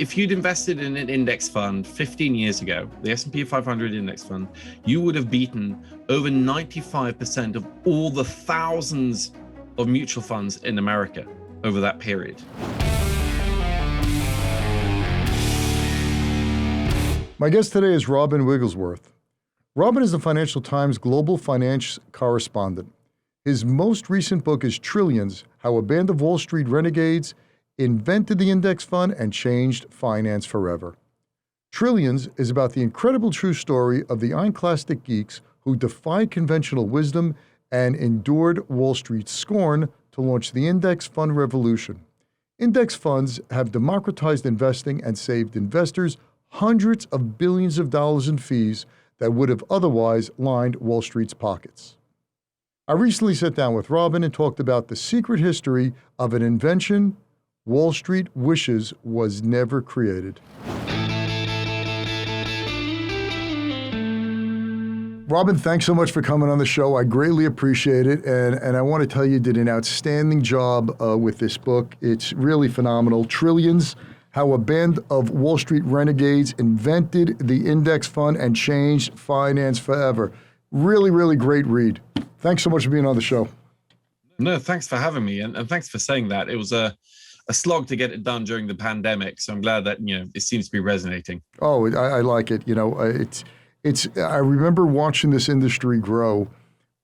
if you'd invested in an index fund 15 years ago, the S&P 500 index fund, you would have beaten over 95% of all the thousands of mutual funds in America over that period. My guest today is Robin Wigglesworth. Robin is the Financial Times global finance correspondent. His most recent book is Trillions: How a Band of Wall Street Renegades Invented the Index Fund and Changed Finance Forever. Trillions is about the incredible true story of the ironclastic geeks who defied conventional wisdom and endured Wall Street's scorn to launch the index fund revolution. Index funds have democratized investing and saved investors hundreds of billions of dollars in fees that would have otherwise lined Wall Street's pockets. I recently sat down with Robin and talked about the secret history of an invention Wall Street wishes was never created. Robin, thanks so much for coming on the show. I greatly appreciate it. And I want to tell you did an outstanding job with this book. It's really phenomenal. Trillions: How a Band of Wall Street Renegades Invented the Index Fund and Changed Finance Forever. Really, really great read. Thanks so much for being on the show. No, thanks for having me. And thanks for saying that. It was a slog to get it done during the pandemic. So I'm glad that, it seems to be resonating. Oh, I like it. I remember watching this industry grow.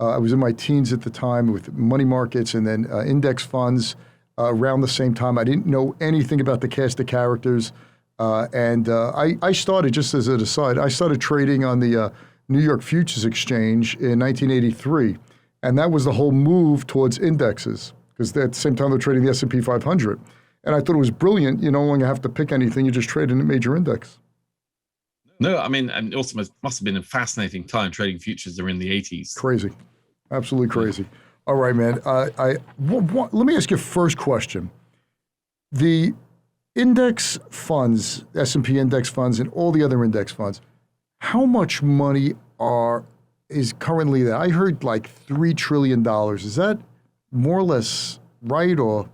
I was in my teens at the time with money markets and then index funds around the same time. I didn't know anything about the cast of characters. I started, just as an aside, I started trading on the New York Futures Exchange in 1983. And that was the whole move towards indexes, because at the same time they're trading the S&P 500. And I thought it was brilliant. You no longer have to pick anything. You just trade in a major index. No, and it also must have been a fascinating time trading futures during the 80s. Crazy. Absolutely crazy. All right, man. Let me ask you a first question. The index funds, S&P index funds and all the other index funds, how much money is currently there? I heard like $3 trillion. Is that more or less right, or?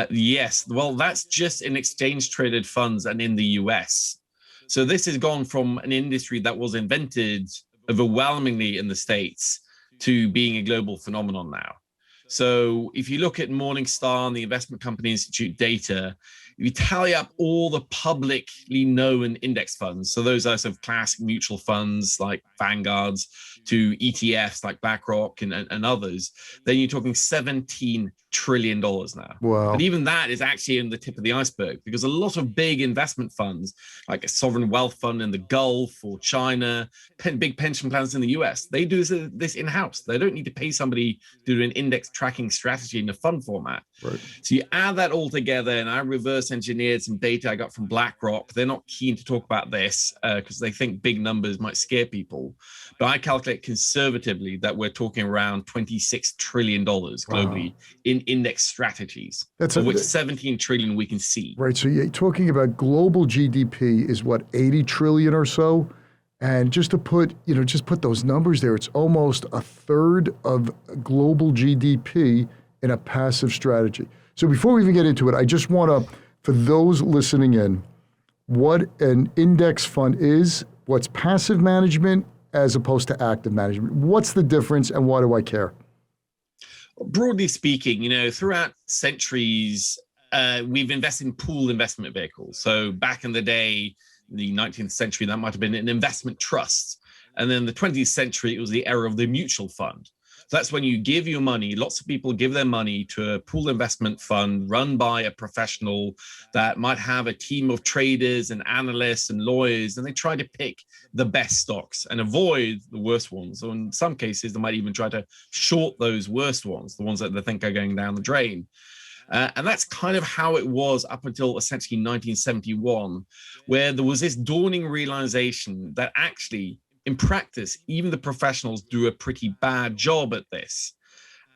Yes. Well, that's just in exchange traded funds and in the US. So this has gone from an industry that was invented overwhelmingly in the States to being a global phenomenon now. So if you look at Morningstar and the Investment Company Institute data, if you tally up all the publicly known index funds, so those are sort of classic mutual funds like Vanguards to ETFs like BlackRock and others, then you're talking $17 trillion now. Wow. But even that is actually in the tip of the iceberg, because a lot of big investment funds, like a sovereign wealth fund in the Gulf or China, big pension plans in the US, they do this in-house. They don't need to pay somebody to do an index tracking strategy in a fund format. Right. So you add that all together, and I reverse engineered some data I got from BlackRock. They're not keen to talk about this because they think big numbers might scare people. But I calculate conservatively that we're talking around $26 trillion globally in index strategies, of which 17 trillion we can see. Right. So you're talking about global GDP is what, 80 trillion or so? And just to put, just put those numbers there, it's almost a third of global GDP in a passive strategy. So before we even get into it, I just want to, for those listening in, what an index fund is, what's passive management as opposed to active management. What's the difference and why do I care? Broadly speaking, throughout centuries, we've invested in pooled investment vehicles. So back in the day, the 19th century, that might have been an investment trust. And then the 20th century, it was the era of the mutual fund. So that's when you give your money. Lots of people give their money to a pooled investment fund run by a professional that might have a team of traders and analysts and lawyers, and they try to pick the best stocks and avoid the worst ones. Or in some cases, they might even try to short those worst ones, the ones that they think are going down the drain. And that's kind of how it was up until essentially 1971, where there was this dawning realization that actually, in practice, even the professionals do a pretty bad job at this.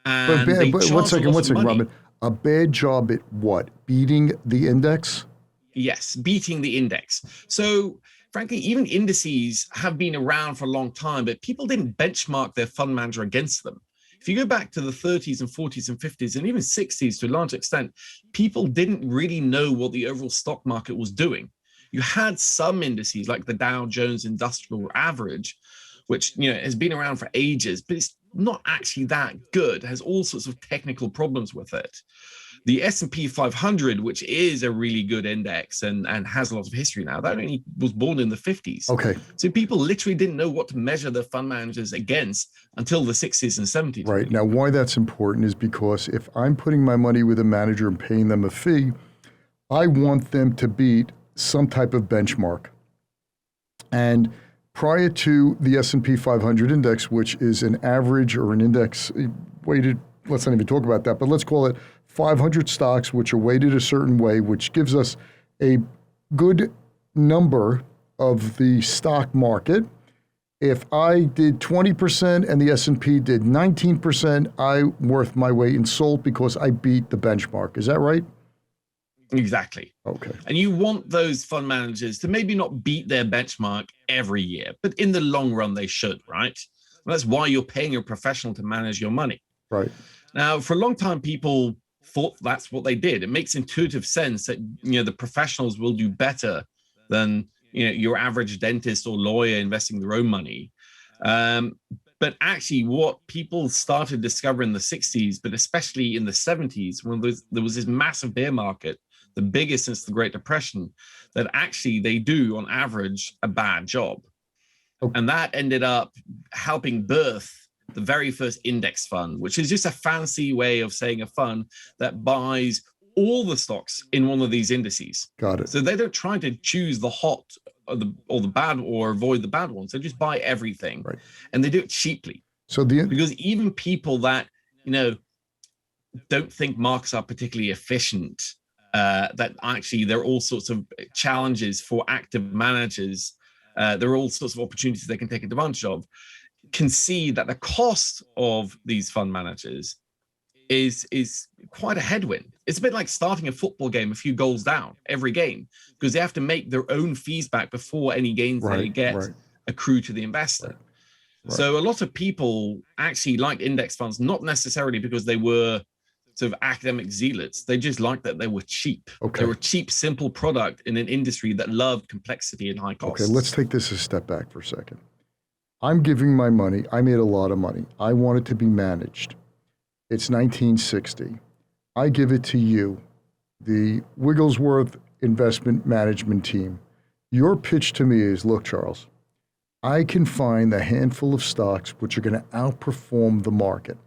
And but one second, Robin. A bad job at what? Beating the index? Yes, beating the index. So frankly, even indices have been around for a long time, but people didn't benchmark their fund manager against them. If you go back to the 30s and 40s and 50s and even 60s to a large extent, people didn't really know what the overall stock market was doing. You had some indices like the Dow Jones Industrial Average, which has been around for ages, but it's not actually that good. It has all sorts of technical problems with it. The S&P 500, which is a really good index and has a lot of history now, that only was born in the 50s. Okay. So people literally didn't know what to measure their fund managers against until the 60s and 70s. Right. Now, why that's important is because if I'm putting my money with a manager and paying them a fee, I want them to beat some type of benchmark. And prior to the S&P 500 index, which is an average or an index weighted, let's not even talk about that, but let's call it 500 stocks, which are weighted a certain way, which gives us a good number of the stock market. If I did 20% and the S&P did 19%, I'm worth my weight in salt because I beat the benchmark. Is that right? Exactly. Okay. And you want those fund managers to maybe not beat their benchmark every year, but in the long run, they should, right? And that's why you're paying a professional to manage your money. Right. Now, for a long time, people thought that's what they did. It makes intuitive sense that, the professionals will do better than, your average dentist or lawyer investing their own money. But actually, what people started discovering in the 60s, but especially in the 70s, when there was this massive bear market, the biggest since the Great Depression, that actually they do, on average, a bad job. Okay. And that ended up helping birth the very first index fund, which is just a fancy way of saying a fund that buys all the stocks in one of these indices. Got it. So they don't try to choose the hot or the bad or avoid the bad ones. They just buy everything. Right. And they do it cheaply. So because even people that, don't think markets are particularly efficient, that actually there are all sorts of challenges for active managers. There are all sorts of opportunities they can take advantage of, can see that the cost of these fund managers is quite a headwind. It's a bit like starting a football game a few goals down every game, because they have to make their own fees back before any gains they get accrue to the investor. Right. So a lot of people actually liked index funds, not necessarily because they were sort of academic zealots. They just liked that they were cheap. Okay. They were a cheap, simple product in an industry that loved complexity and high costs. Okay, let's take this a step back for a second. I'm giving my money. I made a lot of money. I want it to be managed. It's 1960. I give it to you, the Wigglesworth Investment Management Team. Your pitch to me is, look, Charles, I can find a handful of stocks which are going to outperform the market.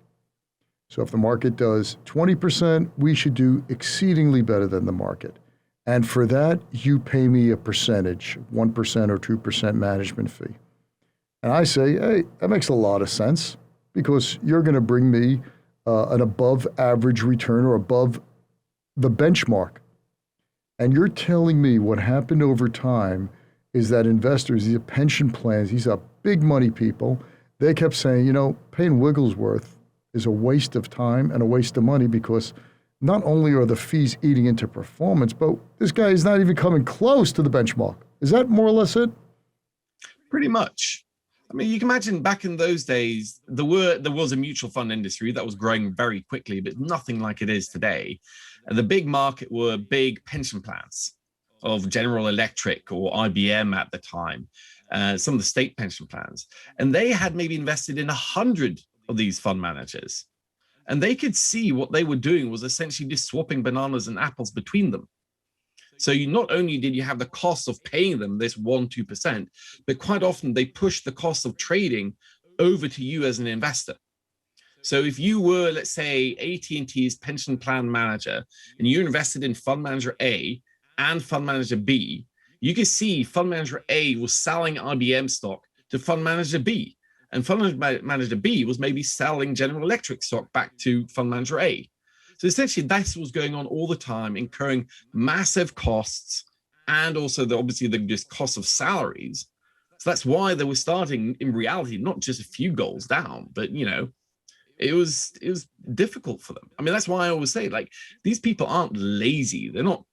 So if the market does 20%, we should do exceedingly better than the market. And for that, you pay me a percentage, 1% or 2% management fee. And I say, hey, that makes a lot of sense because you're going to bring me an above average return or above the benchmark. And you're telling me what happened over time is that investors, these are pension plans, these are big money people, they kept saying, paying Wigglesworth is a waste of time and a waste of money because not only are the fees eating into performance, but this guy is not even coming close to the benchmark. Is that more or less it? Pretty much. I mean, you can imagine back in those days, there was a mutual fund industry that was growing very quickly, but nothing like it is today. And the big market were big pension plans of General Electric or IBM at the time, some of the state pension plans. And they had maybe invested in 100 of these fund managers. And they could see what they were doing was essentially just swapping bananas and apples between them. So you not only did you have the cost of paying them this 1-2%, but quite often they pushed the cost of trading over to you as an investor. So if you were, let's say, AT&T's pension plan manager, and you invested in fund manager A and fund manager B, you could see fund manager A was selling IBM stock to fund manager B, and fund manager B was maybe selling General Electric stock back to fund manager A. So essentially, that's what was going on all the time, incurring massive costs and also obviously the just cost of salaries. So that's why they were starting, in reality, not just a few goals down, but it was difficult for them. I mean, that's why I always say, these people aren't lazy. They're not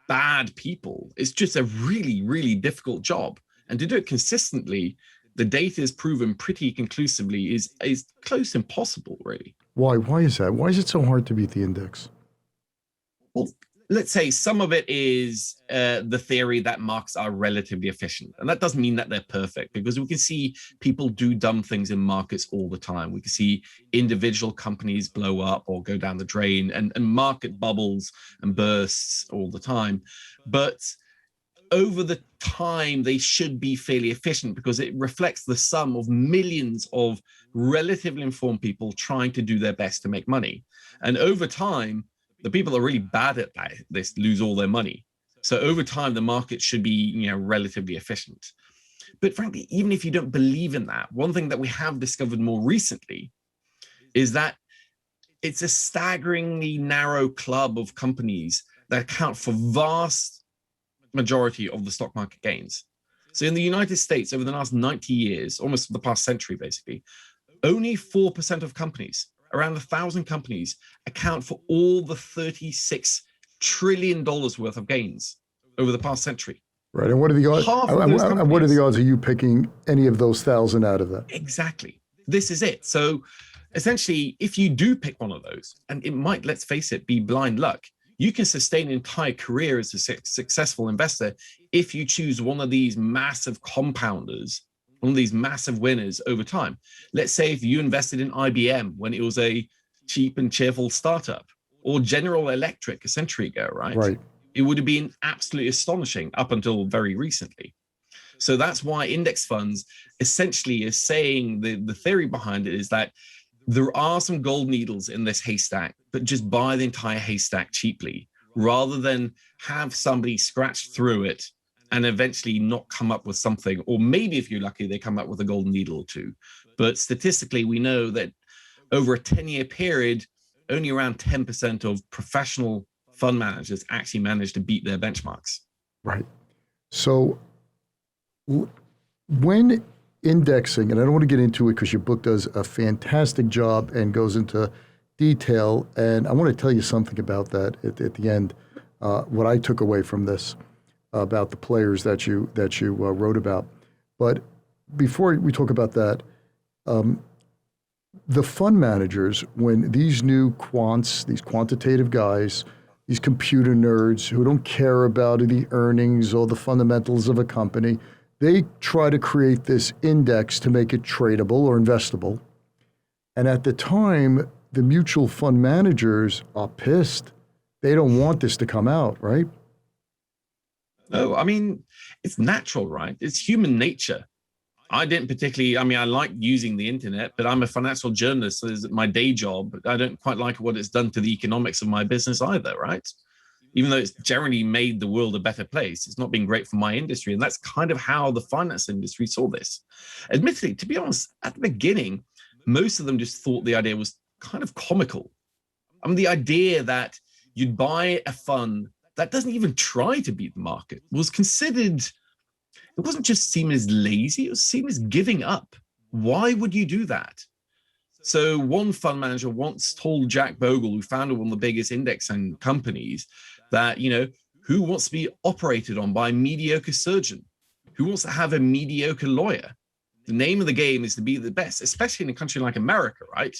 bad people. It's just a really, really difficult job. And to do it consistently, the data is proven pretty conclusively is close to impossible, really. Why? Why is that? Why is it so hard to beat the index? Well, let's say some of it is the theory that markets are relatively efficient. And that doesn't mean that they're perfect, because we can see people do dumb things in markets all the time. We can see individual companies blow up or go down the drain, and market bubbles and bursts all the time. But over the time, they should be fairly efficient, because it reflects the sum of millions of relatively informed people trying to do their best to make money. And over time, the people that are really bad at this lose all their money. So over time, the market should be, relatively efficient. But frankly, even if you don't believe in that, one thing that we have discovered more recently is that it's a staggeringly narrow club of companies that account for vast majority of the stock market gains. So in the United States, over the last 90 years, almost the past century, basically, only 4% of companies, around 1,000 companies, account for all the $36 trillion worth of gains over the past century. Right. And what are the odds? And what are the odds of you picking any of those 1,000 out of that? Exactly. This is it. So essentially, if you do pick one of those, and it might, let's face it, be blind luck, you can sustain an entire career as a successful investor if you choose one of these massive compounders, one of these massive winners over time. Let's say if you invested in IBM when it was a cheap and cheerful startup, or General Electric a century ago, right? Right. It would have been absolutely astonishing up until very recently. So that's why index funds essentially is saying, the theory behind it is that there are some gold needles in this haystack, but just buy the entire haystack cheaply, rather than have somebody scratch through it and eventually not come up with something. Or maybe if you're lucky, they come up with a golden needle or two. But statistically, we know that over a 10-year period, only around 10% of professional fund managers actually manage to beat their benchmarks. Right. So when indexing, and I don't want to get into it because your book does a fantastic job and goes into detail, and I want to tell you something about that at the end, what I took away from this about the players that you wrote about. But before we talk about that, the fund managers, when these new quants, these quantitative guys, these computer nerds who don't care about the earnings or the fundamentals of a company, they try to create this index to make it tradable or investable. And at the time, the mutual fund managers are pissed. They don't want this to come out, right? No, I mean, it's natural, right? It's human nature. I didn't particularly, I like using the internet, but I'm a financial journalist, so it's my day job. I don't quite like what it's done to the economics of my business either, right? Even though it's generally made the world a better place, it's not been great for my industry. And that's kind of how the finance industry saw this. Admittedly, to be honest, at the beginning, most of them just thought the idea was kind of comical. The idea that you'd buy a fund that doesn't even try to beat the market was considered, it wasn't just seen as lazy, it was seen as giving up. Why would you do that? So one fund manager once told Jack Bogle, who founded one of the biggest indexing companies, that, who wants to be operated on by a mediocre surgeon? Who wants to have a mediocre lawyer? The name of the game is to be the best, especially in a country like America, right?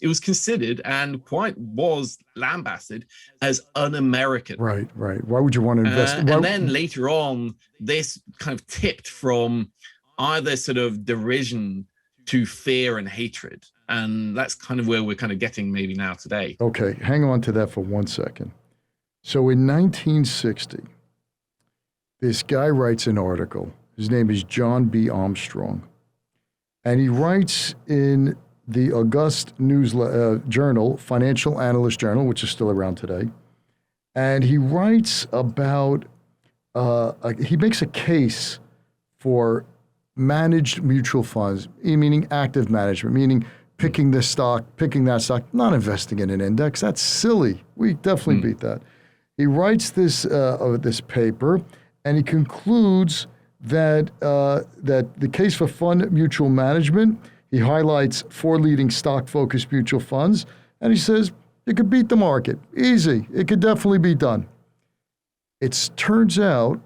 It was considered and quite was lambasted as un-American. Right. Why would you want to invest? And then later on, this kind of tipped from either sort of derision to fear and hatred. And that's kind of where we're kind of getting maybe now today. Okay, hang on to that for 1 second. So in 1960, this guy writes an article. His name is John B. Armstrong. And he writes in the August Journal, Financial Analyst Journal, which is still around today. And he writes about, he makes a case for managed mutual funds, meaning active management, meaning picking this stock, picking that stock, not investing in an index. That's silly. We definitely beat that. He writes this paper, and he concludes that that the case for fund mutual management, he highlights 4 leading stock-focused mutual funds, and he says, you could beat the market. Easy. It could definitely be done. It turns out,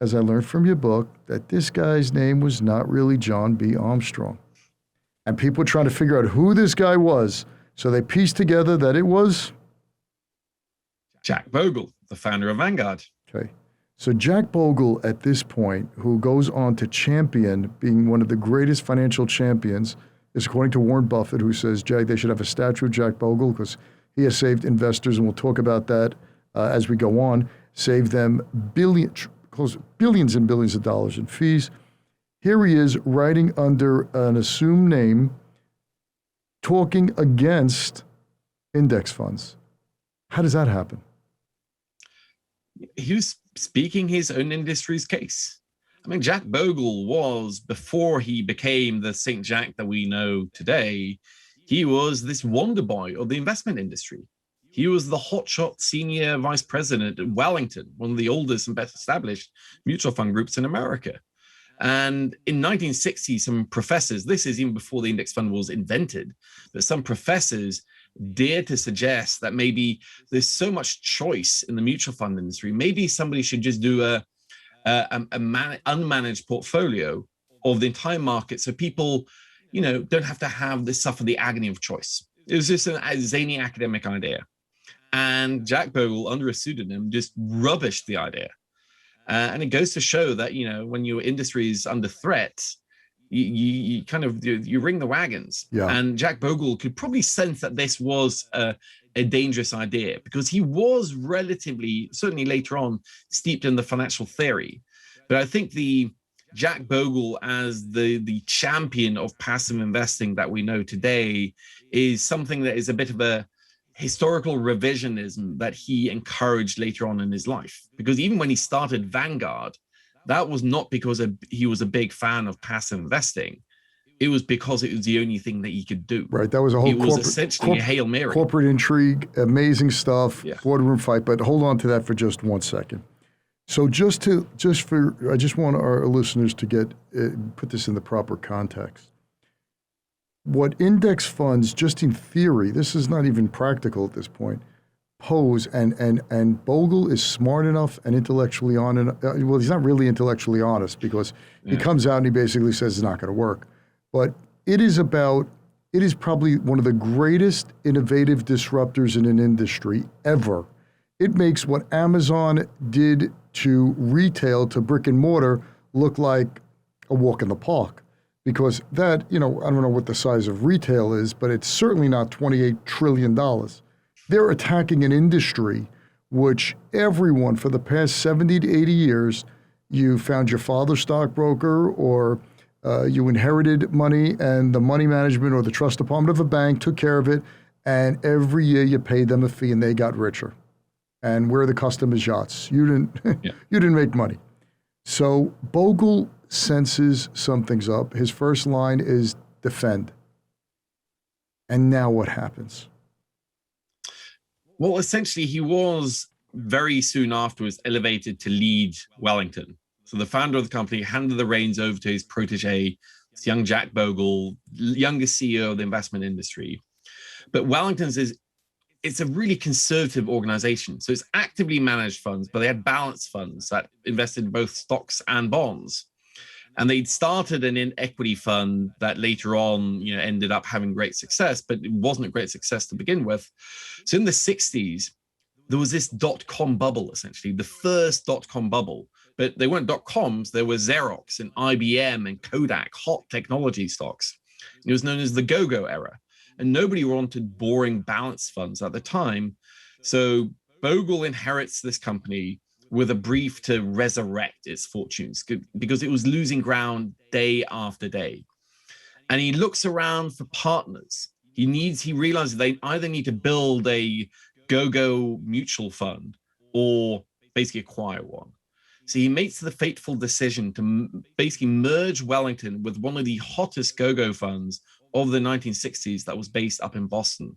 as I learned from your book, that this guy's name was not really John B. Armstrong. And people were trying to figure out who this guy was. So they pieced together that it was Jack Bogle, the founder of Vanguard. Okay. So Jack Bogle at this point, who goes on to champion being one of the greatest financial champions, is according to Warren Buffett, who says, Jack, they should have a statue of Jack Bogle because he has saved investors, and we'll talk about that as we go on, saved them billions and billions of dollars in fees. Here he is writing under an assumed name, talking against index funds. How does that happen? He was speaking his own industry's case. I mean, Jack Bogle was, before he became the St. Jack that we know today, he was this wonder boy of the investment industry. He was the hotshot senior vice president at Wellington, one of the oldest and best established mutual fund groups in America. And in 1960, some professors, this is even before the index fund was invented, but some professors dared to suggest that maybe there's so much choice in the mutual fund industry. Maybe somebody should just do a unmanaged portfolio of the entire market, so people, don't have to suffer the agony of choice. It was just a zany academic idea, and Jack Bogle, under a pseudonym, just rubbished the idea. And it goes to show that when your industry is under threat, you kind of ring the wagons. Yeah. And Jack Bogle could probably sense that this was a dangerous idea, because he was relatively, certainly later on, steeped in the financial theory. But I think the Jack Bogle as the champion of passive investing that we know today is something that is a bit of a historical revisionism that he encouraged later on in his life. Because even when he started Vanguard, that was not because he was a big fan of passive investing. It was because it was the only thing that he could do. Right. That was a whole It was essentially a Hail Mary. Corporate intrigue, amazing stuff, Yeah. boardroom fight. But hold on to that for just 1 second. So I just want our listeners to put this in the proper context. What index funds, just in theory, this is not even practical at this point, pose, and Bogle is smart enough and intellectually honest. Well, he's not really intellectually honest, because he comes out and he basically says it's not going to work. But it is probably one of the greatest innovative disruptors in an industry ever. It makes what Amazon did to retail, to brick and mortar, look like a walk in the park. Because that, I don't know what the size of retail is, but it's certainly not $28 trillion. They're attacking an industry which everyone for the past 70 to 80 years, you found your father's stockbroker, or you inherited money and the money management or the trust department of a bank took care of it, and every year you paid them a fee and they got richer. And we're the customers' yachts. You didn't make money. So Bogle senses something's up. His first line is defend. And now what happens? Well, essentially, he was very soon afterwards elevated to lead Wellington. So the founder of the company handed the reins over to his protege, this young Jack Bogle, youngest CEO of the investment industry. But Wellington's it's a really conservative organization. So it's actively managed funds, but they had balanced funds that invested in both stocks and bonds. And they'd started an equity fund that later on, ended up having great success, but it wasn't a great success to begin with. So in the 60s, there was this dot-com bubble, essentially, the first dot-com bubble. But they weren't dot-coms, there were Xerox and IBM and Kodak, hot technology stocks. It was known as the go-go era. And nobody wanted boring balanced funds at the time. So Bogle inherits this company with a brief to resurrect its fortunes, because it was losing ground day after day. And he looks around for partners. He realizes they either need to build a go-go mutual fund or basically acquire one. So he makes the fateful decision to basically merge Wellington with one of the hottest go-go funds of the 1960s that was based up in Boston.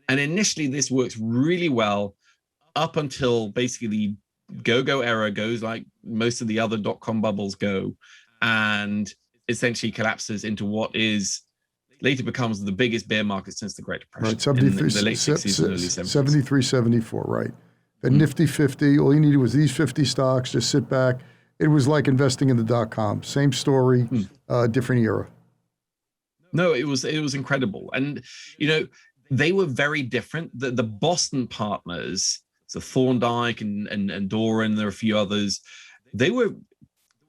And initially this works really well up until basically the go-go era goes like most of the other dot-com bubbles go, and essentially collapses into what is later becomes the biggest bear market since the Great Depression, right? in the late 60s and early 70s. 73, 74, right? The Nifty 50, all you needed was these 50 stocks, just sit back. it was like investing in the .com. Same story, different era. No, it was incredible. And, they were very different. The Boston partners, so Thorndike and Doran, there are a few others, they were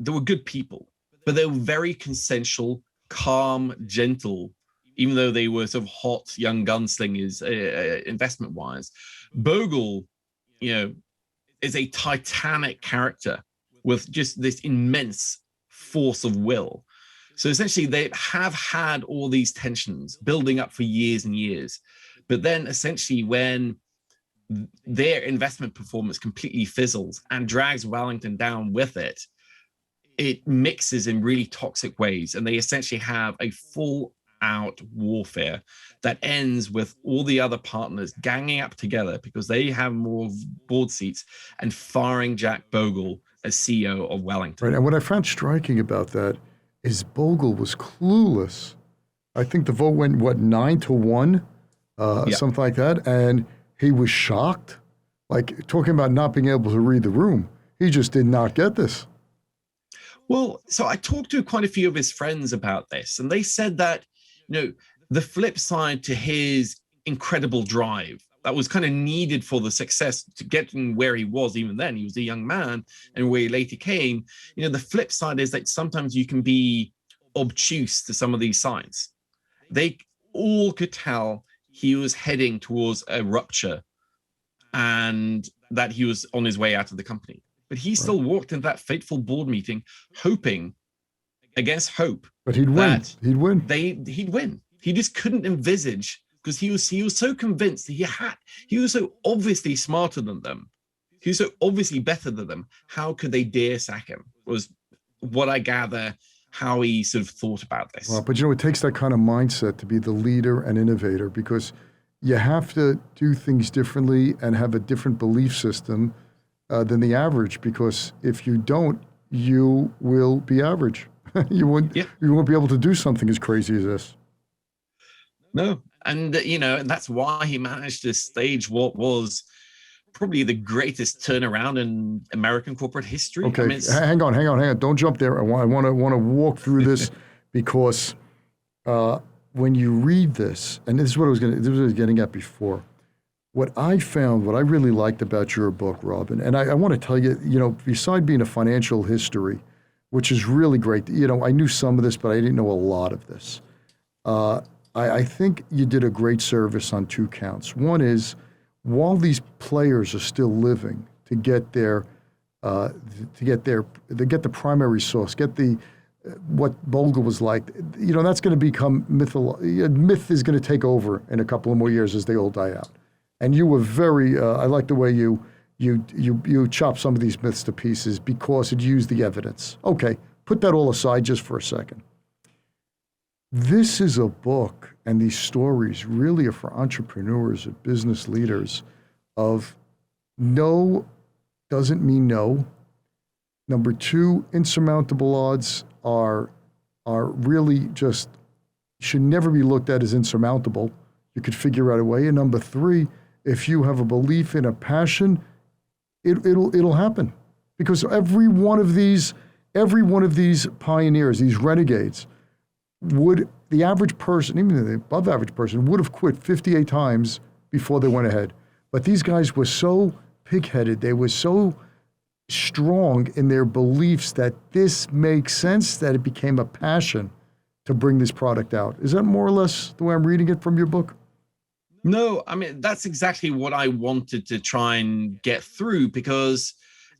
good people, but they were very consensual, calm, gentle, even though they were sort of hot young gunslingers investment-wise. Bogle, is a titanic character with just this immense force of will. So essentially, they have had all these tensions building up for years and years. But then essentially, when their investment performance completely fizzles and drags Wellington down with it, it mixes in really toxic ways. And they essentially have a full-out warfare that ends with all the other partners ganging up together because they have more board seats and firing Jack Bogle as CEO of Wellington. Right. And what I found striking about that is Bogle was clueless. I think the vote went, 9-1, something like that. And he was shocked, like talking about not being able to read the room. He just did not get this. Well, so I talked to quite a few of his friends about this, and they said that, the flip side to his incredible drive that was kind of needed for the success to getting where he was. Even then, he was a young man, and where he later came, the flip side is that sometimes you can be obtuse to some of these signs. They all could tell he was heading towards a rupture and that he was on his way out of the company. But he still walked into that fateful board meeting hoping against hope. But he'd win. He'd win. He'd win. He just couldn't envisage, because he was so convinced that he was so obviously smarter than them. He was so obviously better than them. How could they dare sack him? Was what I gather how he sort of thought about this. Well, but it takes that kind of mindset to be the leader and innovator, because you have to do things differently and have a different belief system than the average, because if you don't, you will be average. You won't be able to do something as crazy as this. No. And, and that's why he managed to stage what was probably the greatest turnaround in American corporate history. Okay, hang on. Don't jump there. I want to walk through this because when you read this, and this is what I was getting at before. What I found, what I really liked about your book, Robin, and I want to tell you, beside being a financial history, which is really great, I knew some of this, but I didn't know a lot of this. I think you did a great service on two counts. One is, while these players are still living, to get the primary source, get the what Bogle was like, that's going to become myth is going to take over in a couple of more years as they all die out. And you were very, I like the way you chop some of these myths to pieces because it used the evidence. Okay, put that all aside just for a second. This is a book, and these stories really are for entrepreneurs and business leaders of no doesn't mean no. Number two, insurmountable odds are really just, should never be looked at as insurmountable. You could figure out a way. And number three, if you have a belief in a passion, it'll happen. Because every one of these pioneers, these renegades, the average person, even the above average person, would have quit 58 times before they went ahead. But these guys were so pig-headed, they were so strong in their beliefs that this makes sense, that it became a passion to bring this product out. Is that more or less the way I'm reading it from your book? No, I mean, that's exactly what I wanted to try and get through, because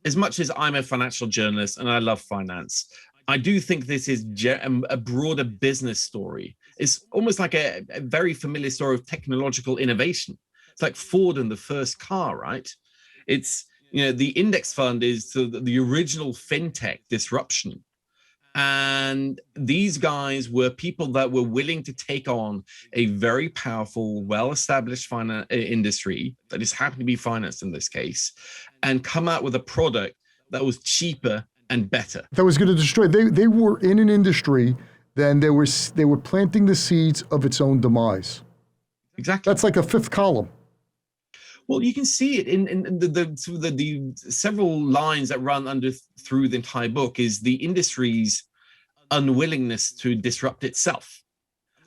as much as I'm a financial journalist and I love finance, I do think this is a broader business story. It's almost like a very familiar story of technological innovation. It's like Ford and the first car, right? It's, the index fund is the original fintech disruption. And these guys were people that were willing to take on a very powerful, well-established industry that just happened to be finance in this case, and come out with a product that was cheaper and better. That was going to destroy. They were in an industry, then they were planting the seeds of its own demise. Exactly. That's like a fifth column. Well, you can see it in the several lines that run through the entire book is the industry's unwillingness to disrupt itself.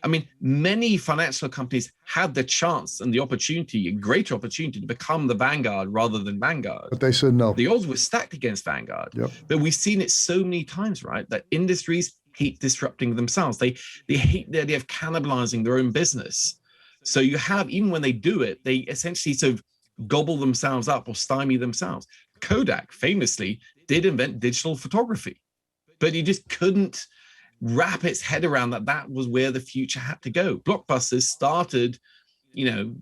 I mean, many financial companies had the chance and the opportunity, a greater opportunity, to become the vanguard rather than Vanguard. But they said no. The odds were stacked against Vanguard. Yep. But we've seen it so many times, right, that industries hate disrupting themselves. They hate the idea of cannibalizing their own business. So you have, even when they do it, they essentially sort of gobble themselves up or stymie themselves. Kodak famously did invent digital photography, but he just couldn't wrap its head around that was where the future had to go. Blockbusters started,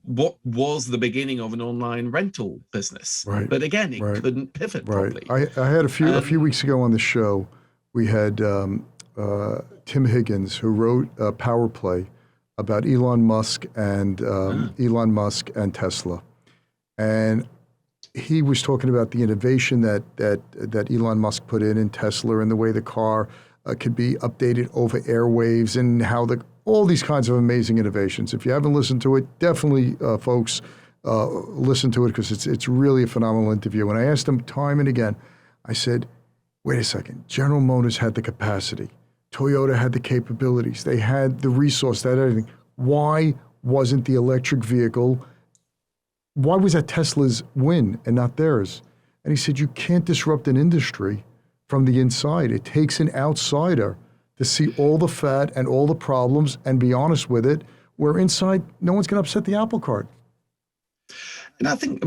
what was the beginning of an online rental business. Right. But again, it couldn't pivot properly. I had a few weeks ago on the show, we had Tim Higgins, who wrote Power Play about Elon Musk and Tesla. And he was talking about the innovation that Elon Musk put in Tesla and the way the car could be updated over airwaves and how all these kinds of amazing innovations. If you haven't listened to it, definitely, folks, listen to it because it's really a phenomenal interview. And I asked him time and again, I said, wait a second, General Motors had the capacity. Toyota had the capabilities. They had the resource, they had everything. Why wasn't the electric vehicle, why was that Tesla's win and not theirs? And he said, you can't disrupt an industry from the inside. It takes an outsider to see all the fat and all the problems and be honest with it, where inside no one's going to upset the apple cart. And I think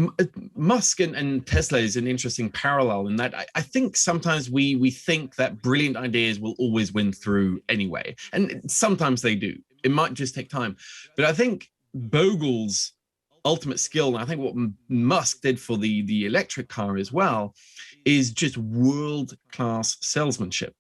Musk and Tesla is an interesting parallel in that I think sometimes we think that brilliant ideas will always win through anyway. And sometimes they do. It might just take time. But I think Bogle's ultimate skill, and I think what Musk did for the electric car as well, is just world-class salesmanship.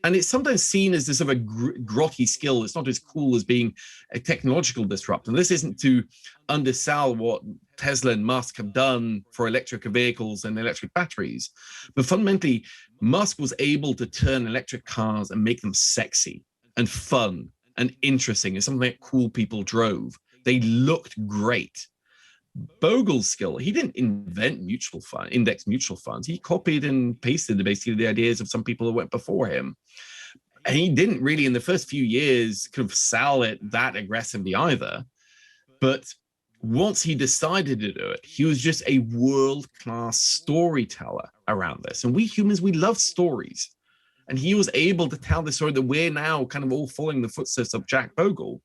And it's sometimes seen as this sort of a grotty skill. It's not as cool as being a technological disruptor. And this isn't to undersell what Tesla and Musk have done for electric vehicles and electric batteries. But fundamentally, Musk was able to turn electric cars and make them sexy and fun and interesting and something that cool people drove. They looked great. Bogle's skill, he didn't invent index mutual funds. He copied and pasted basically the ideas of some people that went before him. And he didn't really, in the first few years, kind of sell it that aggressively either. But once he decided to do it, he was just a world-class storyteller around this. And we humans, we love stories. And he was able to tell the story that we're now kind of all following the footsteps of Jack Bogle.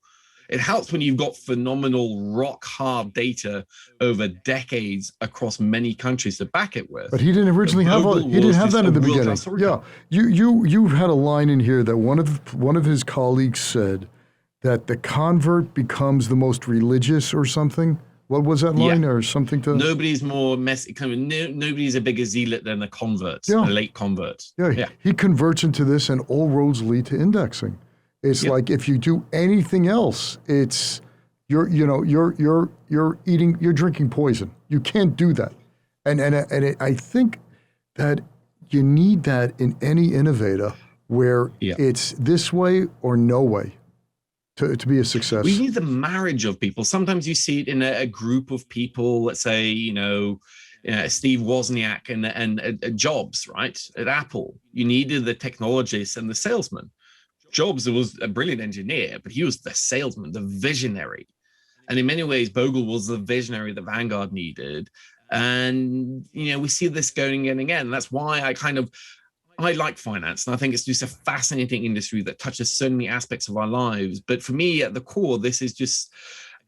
It helps when you've got phenomenal rock-hard data over decades across many countries to back it with. But he didn't originally have that in the beginning. Yeah, you had a line in here that one of his colleagues said that the convert becomes the most religious or something. What was that line or something to? Nobody's more messy. Nobody's a bigger zealot than a convert, a late convert. Yeah, he converts into this, and all roads lead to indexing. It's like if you do anything else, it's you're drinking poison. You can't do that, and I think that you need that in any innovator where it's this way or no way to be a success. We need the marriage of people. Sometimes you see it in a group of people. Let's say Steve Wozniak and Jobs, right, at Apple. You needed the technologist and the salesman. Jobs was a brilliant engineer, but he was the salesman, the visionary. And in many ways, Bogle was the visionary that Vanguard needed. And, we see this going in again. That's why I like finance. And I think it's just a fascinating industry that touches so many aspects of our lives. But for me, at the core, this is just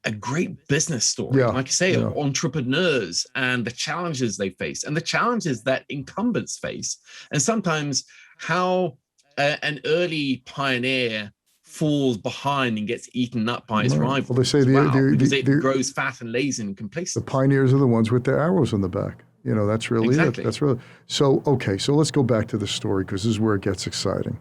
a great business story. Like I say, of entrepreneurs and the challenges they face and the challenges that incumbents face. And sometimes how an early pioneer falls behind and gets eaten up by his rival. Well, they say because it grows fat and lazy and complacent. The pioneers are the ones with their arrows on the back. That's really it. That's really so. Okay, so let's go back to the story because this is where it gets exciting.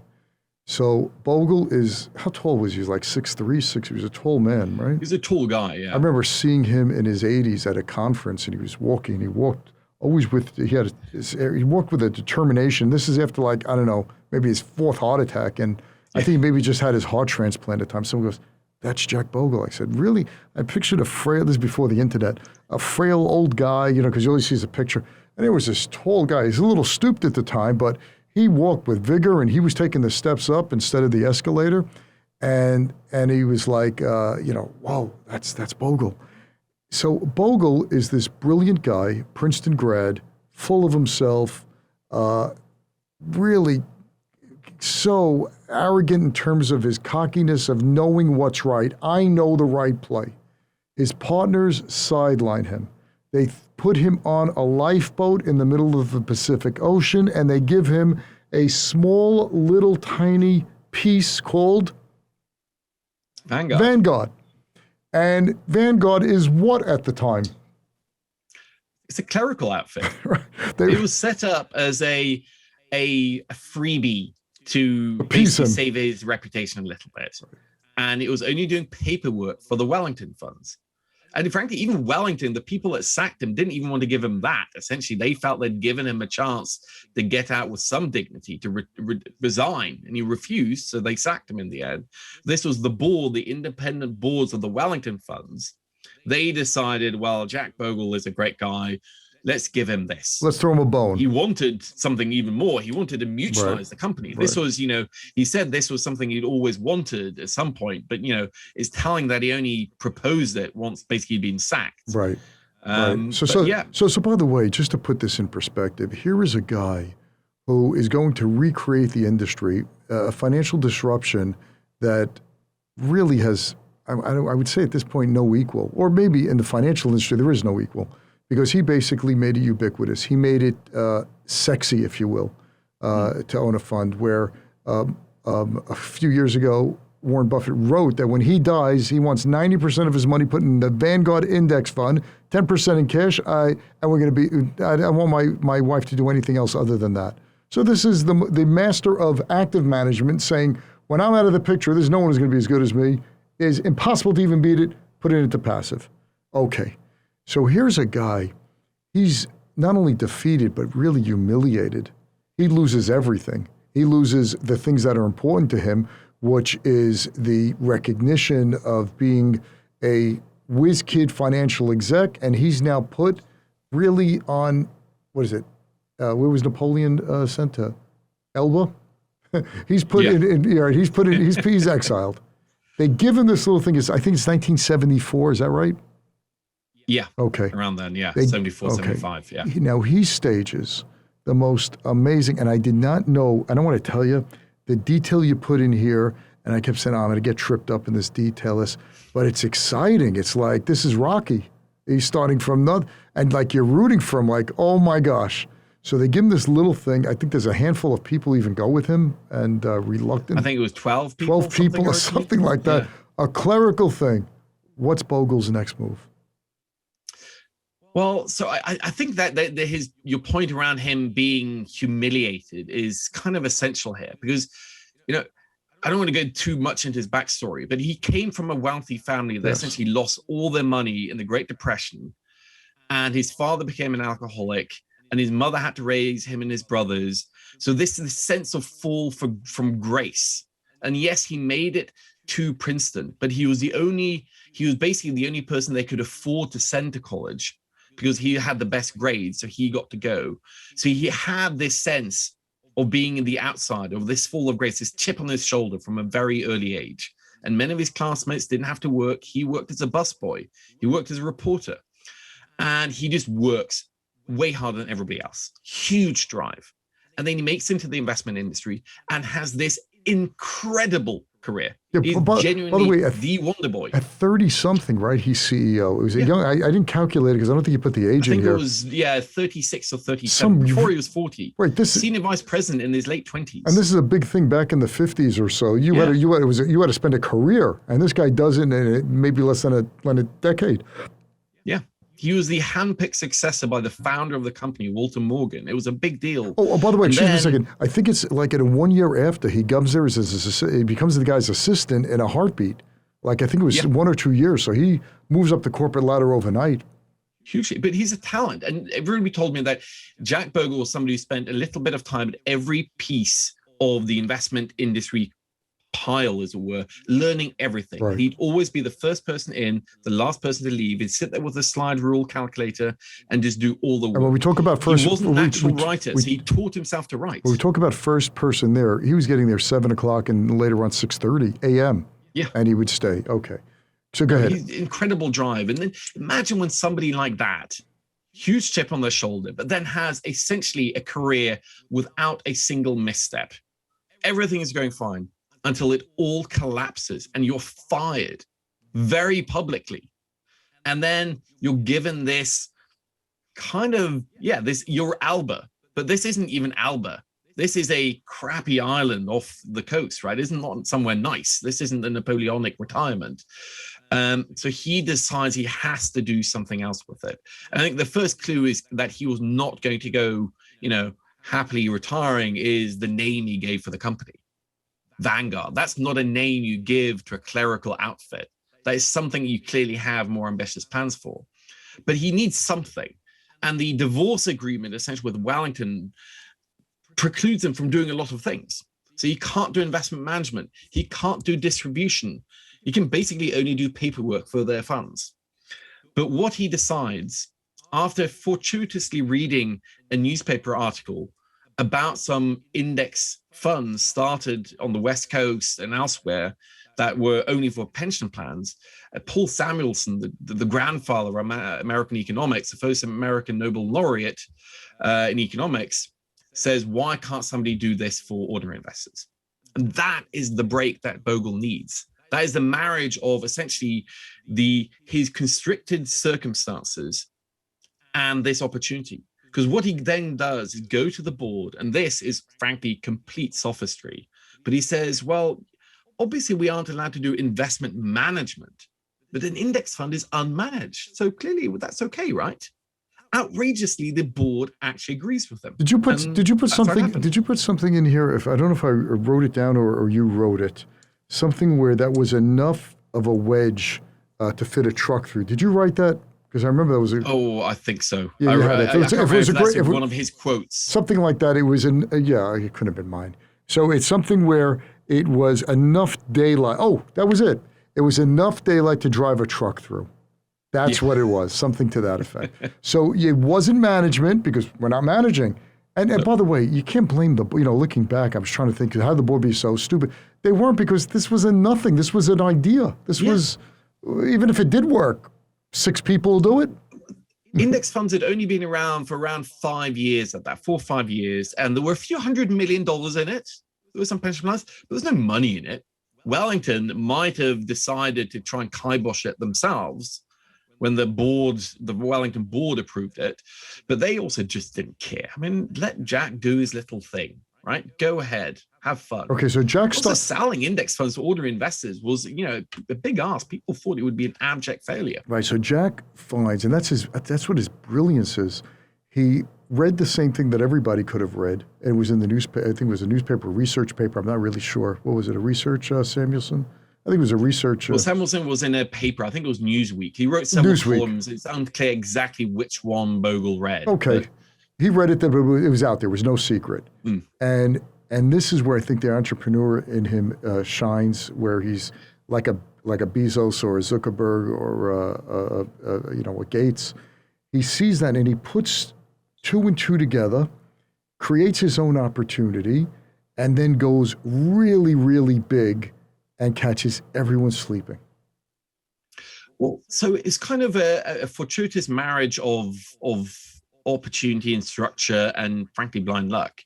So Bogle is, how tall was he? He was like 6'3", 6. He was a tall man, right? He's a tall guy. Yeah. I remember seeing him in his 80s at a conference, and he was walking. He walked always with he walked with a determination. This is after maybe his 4th heart attack, and I think he maybe just had his heart transplant at the time. Someone goes, "That's Jack Bogle." I said, "Really?" I pictured a frail. This is before the internet. a frail old guy, because you always see a picture. And there was this tall guy. He's a little stooped at the time, but he walked with vigor, and he was taking the steps up instead of the escalator. And he was like, whoa, that's Bogle. So Bogle is this brilliant guy, Princeton grad, full of himself, really so arrogant in terms of his cockiness of knowing what's right. I know the right play. His partners sideline him. They put him on a lifeboat in the middle of the Pacific Ocean, and they give him a small, little, tiny piece called Vanguard. And Vanguard is what at the time? It's a clerical outfit. It was set up as a freebie to basically save his reputation a little bit. And it was only doing paperwork for the Wellington funds. And frankly, even Wellington, the people that sacked him didn't even want to give him that. Essentially, they felt they'd given him a chance to get out with some dignity, to resign, and he refused, so they sacked him in the end. This was the board, the independent boards of the Wellington funds. They decided, well, Jack Bogle is a great guy. Let's give him this. Let's throw him a bone. He wanted something even more. He wanted to mutualize the company. This was, he said this was something he'd always wanted at some point, but, it's telling that he only proposed it once basically he'd been sacked. Right. So by the way, just to put this in perspective, here is a guy who is going to recreate the industry, a financial disruption that really has, I would say at this point, no equal. Or maybe in the financial industry, there is no equal. Because he basically made it ubiquitous. He made it sexy, if you will, to own a fund where a few years ago, Warren Buffett wrote that when he dies, he wants 90% of his money put in the Vanguard index fund, 10% in cash, I want my wife to do anything else other than that. So this is the master of active management saying, when I'm out of the picture, there's no one who's going to be as good as me. It's impossible to even beat it. Put it into passive. Okay. So here's a guy, he's not only defeated, but really humiliated. He loses everything. He loses the things that are important to him, which is the recognition of being a whiz kid financial exec, and he's now put really on, what is it? Where was Napoleon sent to? Elba? He's put he's exiled. They give him this little thing, I think it's 1974, is that right? Yeah. Okay. Around then, yeah. 74, 75, yeah. Now, he stages the most amazing, and I did not know, I don't want to tell you, the detail you put in here, and I kept saying, I'm going to get tripped up in this detail, but it's exciting. It's like, this is Rocky. He's starting from nothing, and like you're rooting for him, like, oh my gosh. So they give him this little thing. I think there's a handful of people even go with him, and reluctant. I think it was 12 people. 12 people or something like that. Yeah. A clerical thing. What's Bogle's next move? Well, so I think that your point around him being humiliated is kind of essential here because, I don't want to go too much into his backstory, but he came from a wealthy family that essentially lost all their money in the Great Depression, and his father became an alcoholic, and his mother had to raise him and his brothers. So this is the sense of fall from grace. And yes, he made it to Princeton, but he was basically the only person they could afford to send to college, because he had the best grades, so he got to go. So he had this sense of being in the outside, of this fall of grace, this chip on his shoulder from a very early age. And many of his classmates didn't have to work. He worked as a busboy. He worked as a reporter. And he just works way harder than everybody else. Huge drive. And then he makes into the investment industry and has this incredible career. Yeah, he's genuinely by the way, the wonder boy. At 30-something, right? He's CEO. It was a young, I didn't calculate it because I don't think you put the age in here. I think it was, 36 or 37, before he was 40. Right. Senior vice president in his late 20s. And this is a big thing back in the 50s or so. You had to spend a career, and this guy does it in maybe less than a decade. Yeah. He was the handpicked successor by the founder of the company, Walter Morgan. It was a big deal. Oh, by the way, excuse me a second. I think it's like in 1 year after he comes there, he becomes the guy's assistant in a heartbeat. Like I think it was 1 or 2 years. So he moves up the corporate ladder overnight. Hugely, but he's a talent. And everybody told me that Jack Bogle was somebody who spent a little bit of time at every piece of the investment industry pile, as it were, learning everything. Right. He'd always be the first person in, the last person to leave. He'd sit there with a slide rule calculator and just do all the work. And when we talk about first, he wasn't a natural writer, so he taught himself to write. When we talk about first person there, he was getting there 7 o'clock and later on 6:30 a.m. Yeah. And he would stay. Okay. So go ahead. He's incredible drive. And then imagine when somebody like that, huge chip on their shoulder, but then has essentially a career without a single misstep. Everything is going fine until it all collapses and you're fired very publicly. And then you're given this kind of, you're Alba, but this isn't even Alba. This is a crappy island off the coast, right? This is not somewhere nice. This isn't the Napoleonic retirement. So he decides he has to do something else with it. I think the first clue is that he was not going to go, happily retiring is the name he gave for the company. Vanguard. That's not a name you give to a clerical outfit. That is something you clearly have more ambitious plans for. But he needs something. And the divorce agreement, essentially with Wellington, precludes him from doing a lot of things. So he can't do investment management. He can't do distribution. He can basically only do paperwork for their funds. But what he decides, after fortuitously reading a newspaper article about some index funds started on the West Coast and elsewhere that were only for pension plans, Paul Samuelson, the grandfather of American economics, the first American Nobel laureate in economics, says, why can't somebody do this for ordinary investors? And that is the break that Bogle needs. That is the marriage of essentially his constricted circumstances and this opportunity. Because what he then does is go to the board, and this is frankly complete sophistry. But he says, well, obviously we aren't allowed to do investment management, but an index fund is unmanaged. So clearly that's okay, right? Outrageously, the board actually agrees with them. Did you put something in here? I don't know if I wrote it down or you wrote it. Something where that was enough of a wedge to fit a truck through. Did you write that? Because I remember that was I think so. Yeah, you had it. It was one of his quotes. Something like that. It was it couldn't have been mine. So it's something where it was enough daylight. Oh, that was it. It was enough daylight to drive a truck through. That's what it was, something to that effect. So it wasn't management because we're not managing. And by the way, you can't blame looking back, I was trying to think, how did the board be so stupid? They weren't, because this was a nothing. This was an idea. This was, even if it did work, 6 people will do it. Index funds had only been around for around 5 years at that, 4 or 5 years. And there were a few $100 million in it. There were some pension plans, but there's no money in it. Wellington might have decided to try and kibosh it themselves when the Wellington board approved it, but they also just didn't care. I mean, let Jack do his little thing, right? Go ahead, have fun. Okay, so Jack also selling index funds to ordinary investors was, a big ask. People thought it would be an abject failure. Right, so Jack finds, and that's what his brilliance is. He read the same thing that everybody could have read. It was in the newspaper. I think it was a newspaper, research paper. I'm not really sure. What was it? A research, Samuelson? I think it was a research. Well, Samuelson was in a paper. I think it was Newsweek. He wrote several columns. It's unclear exactly which one Bogle read. Okay. He read it, but it was out there. It was no secret. And this is where I think the entrepreneur in him shines, where he's like a Bezos or a Zuckerberg or a Gates. He sees that and he puts 2 and 2 together, creates his own opportunity, and then goes really, really big and catches everyone sleeping. Well, so it's kind of a fortuitous marriage of opportunity and structure and, frankly, blind luck.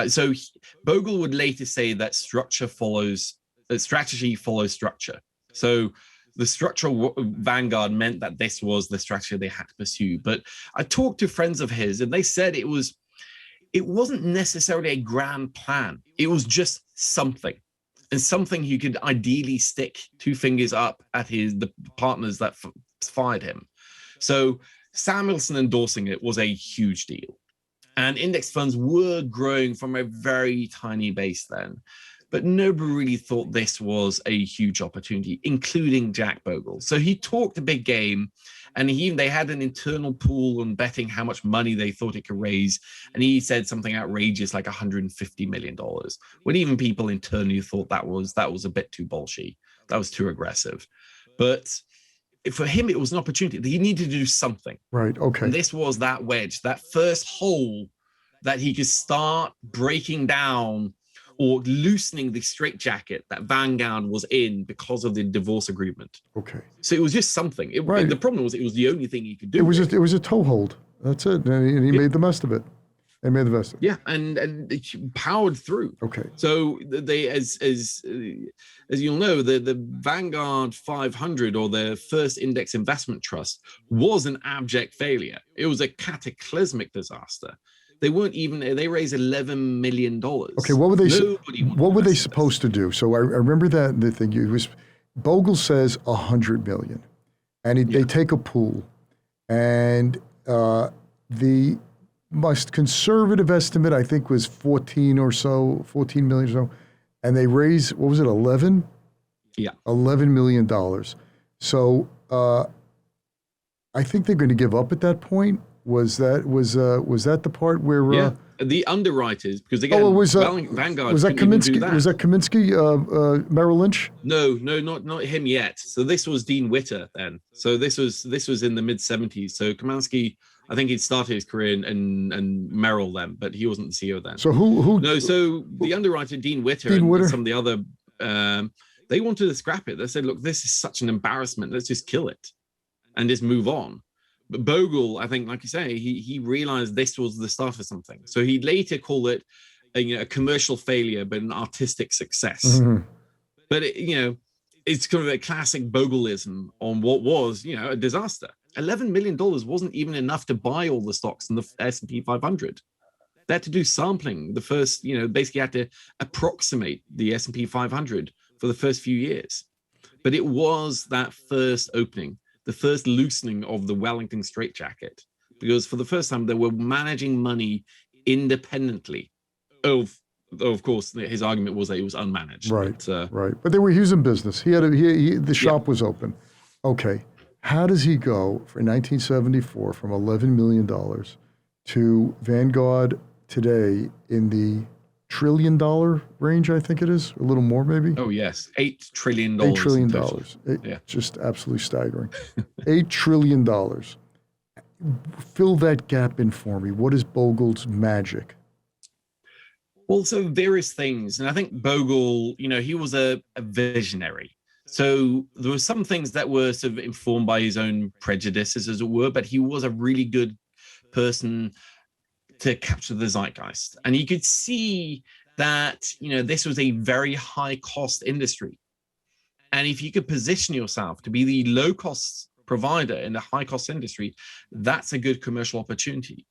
So Bogle would later say that strategy follows structure. So the structural vanguard meant that this was the strategy they had to pursue. But I talked to friends of his, and they said it wasn't necessarily a grand plan. It was just something. And something he could ideally stick 2 fingers up at the partners that fired him. So Samuelson endorsing it was a huge deal. And index funds were growing from a very tiny base then. but nobody really thought this was a huge opportunity, including Jack Bogle. So he talked a big game, and they had an internal pool on betting how much money they thought it could raise. And he said something outrageous like $150 million, when even people internally thought that was a bit too bolshy. That was too aggressive. But for him, it was an opportunity. He needed to do something. Right. Okay. And this was that wedge, that first hole that he could start breaking down or loosening the straitjacket that Vanguard was in because of the divorce agreement. Okay. So it was just something. The problem was it was the only thing he could do. It was a toehold. That's it. And he made the best of it. They made the best of it. Yeah, and it powered through. Okay. So they, as you'll know, the Vanguard 500, or their first index investment trust, was an abject failure. It was a cataclysmic disaster. They they raised $11 million. Okay, what were they supposed to do? So I remember that the thing, Bogle says 100 million, and they take a pool, and the most conservative estimate, I think, was 14 million or so, and they raise, what was it, 11? Yeah. $11 million. So I think they're going to give up at that point. Was that the part where the underwriters, because again, Vanguard was that Kaminsky? That. Was that Kaminsky, Merrill Lynch? No, not him yet. So this was Dean Witter then. So this was in the mid 70s. So Kaminsky, I think he'd started his career in Merrill then, but he wasn't the CEO then. So who? No, so the underwriter Dean Witter and some of the other, they wanted to scrap it. They said, look, this is such an embarrassment. Let's just kill it and just move on. But Bogle, I think, like you say, he realized this was the start of something. So he later called it a commercial failure, but an artistic success. Mm-hmm. But it's kind of a classic Bogleism on what was a disaster. $11 million wasn't even enough to buy all the stocks in the S&P 500. They had to do sampling. The first, basically had to approximate the S&P 500 for the first few years. But it was that first opening, the first loosening of the Wellington straitjacket, because for the first time they were managing money independently of course, his argument was that it was unmanaged. Right, right. But he was in business. The shop was open. Okay. How does he go for 1974 from $11 million to Vanguard today in the $1 trillion range, I think it is, a little more maybe? Oh, yes. $8 trillion. $8 trillion. Just absolutely staggering. $8 trillion. Fill that gap in for me. What is Bogle's magic? Well, so various things. And I think Bogle, he was a visionary. So there were some things that were sort of informed by his own prejudices, as it were, but he was a really good person to capture the zeitgeist. And you could see that, this was a very high cost industry. And if you could position yourself to be the low cost provider in a high cost industry, that's a good commercial opportunity.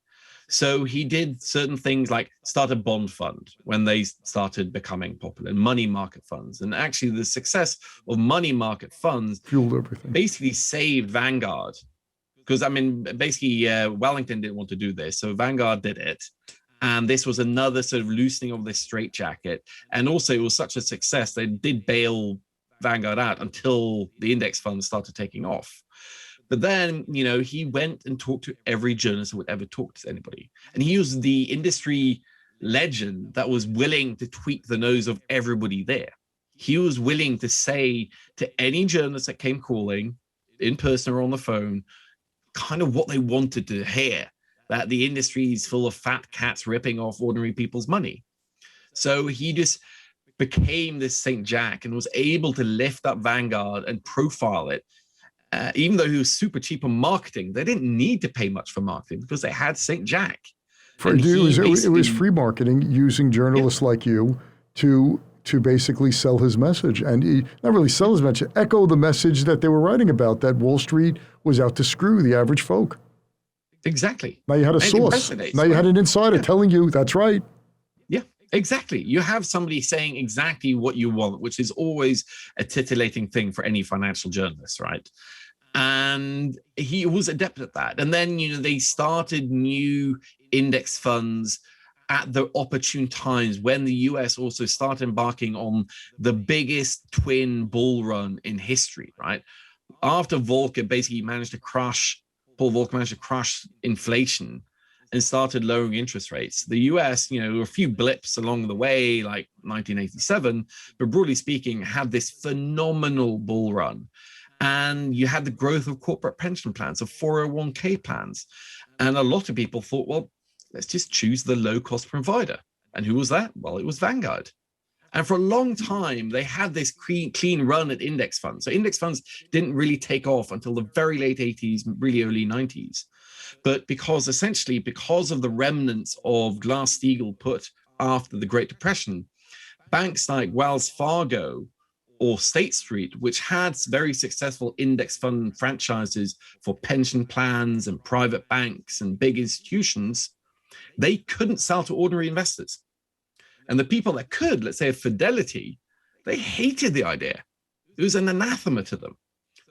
So he did certain things like start a bond fund when they started becoming popular, money market funds. And actually the success of money market funds fueled everything. Basically saved Vanguard. Because, basically, Wellington didn't want to do this. So Vanguard did it. And this was another sort of loosening of this straitjacket. And also it was such a success, they did bail Vanguard out until the index funds started taking off. But then, he went and talked to every journalist who would ever talk to anybody. And he was the industry legend that was willing to tweak the nose of everybody there. He was willing to say to any journalist that came calling, in person or on the phone, kind of what they wanted to hear, that the industry is full of fat cats ripping off ordinary people's money. So he just became this St. Jack and was able to lift up Vanguard and profile it. Even though he was super cheap on marketing, they didn't need to pay much for marketing because they had St. Jack. It was free marketing using journalists like you to basically sell his message. And not really sell his message, echo the message that they were writing about, that Wall Street was out to screw the average folk. Exactly. Now you had a source. Now you had an insider telling you that's right. Yeah, exactly. You have somebody saying exactly what you want, which is always a titillating thing for any financial journalist, right? And he was adept at that. And then, they started new index funds at the opportune times when the US also started embarking on the biggest twin bull run in history, right? After Volcker basically Paul Volcker managed to crush inflation and started lowering interest rates. The US, there were a few blips along the way, like 1987, but broadly speaking, had this phenomenal bull run. And you had the growth of corporate pension plans, of 401k plans. And a lot of people thought, well, let's just choose the low-cost provider. And who was that? Well, it was Vanguard. And for a long time, they had this clean run at index funds. So index funds didn't really take off until the very late 80s, really early 90s. But because of the remnants of Glass-Steagall put after the Great Depression, banks like Wells Fargo or State Street, which had very successful index fund franchises for pension plans and private banks and big institutions, they couldn't sell to ordinary investors. And the people that could, let's say Fidelity, they hated the idea. It was an anathema to them.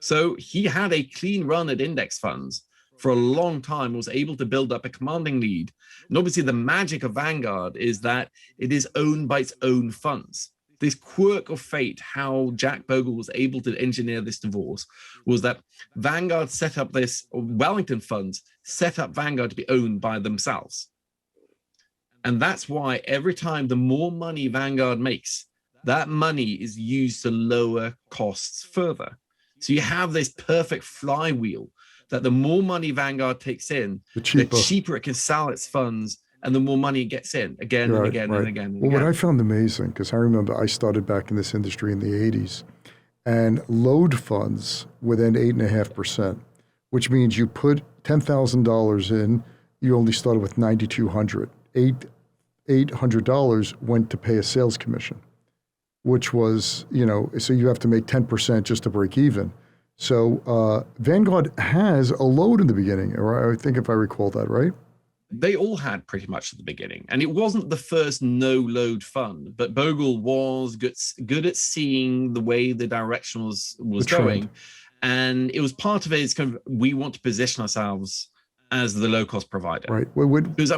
So he had a clean run at index funds for a long time, was able to build up a commanding lead. And obviously the magic of Vanguard is that it is owned by its own funds. This quirk of fate, how Jack Bogle was able to engineer this divorce, was that Vanguard set up this, or Wellington funds set up Vanguard to be owned by themselves. And that's why every time the more money Vanguard makes, that money is used to lower costs further. So you have this perfect flywheel that the more money Vanguard takes in, the cheaper it can sell its funds, and the more money it gets in again and again and again. And well, again. What I found amazing, because I remember I started back in this industry in the 80s, and load funds within 8.5%, which means you put $10,000 in, you only started with $9,200. $800 went to pay a sales commission, which was, so you have to make 10% just to break even. So Vanguard has a load in the beginning, or I think if I recall that, right? They all had pretty much at the beginning. And it wasn't the first no-load fund, but Bogle was good at seeing the way the direction was going. And it was part of it is kind of, we want to position ourselves as the low-cost provider. Right. Because,